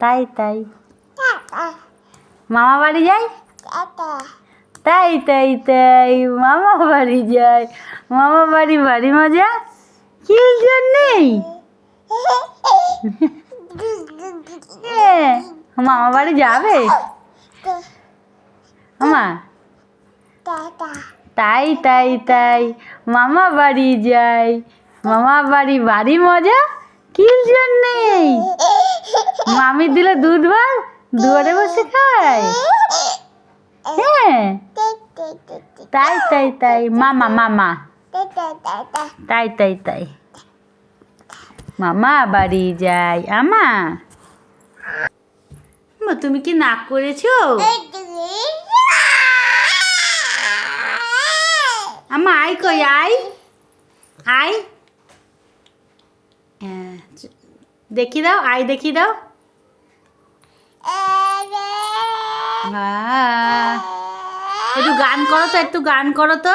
তাই তাই মামা বাড়ি যাই, তাই তাই তাই মামা বাড়ি যাই, মামা বাড়ি ভারী মজা, কিলজন নেই। মামা বাড়ি যাবে মামা, তাই তাই তাই মামা বাড়ি যাই, মামা বাড়ি ভারী মজা, কিলজন নেই। মামি দিলে দুধ ভাত দুয়ারে বসে খায়। হ্যাঁ তাই তাই তাই মামা মামা, তাই তাই তাই মামা বাড়ি যাই। আমা তুমি কি নাক করেছো? আমা আই কই আই আই, দেখি দাও আই দেখি দাও। একটু গান করো তো, একটু গান করো তো।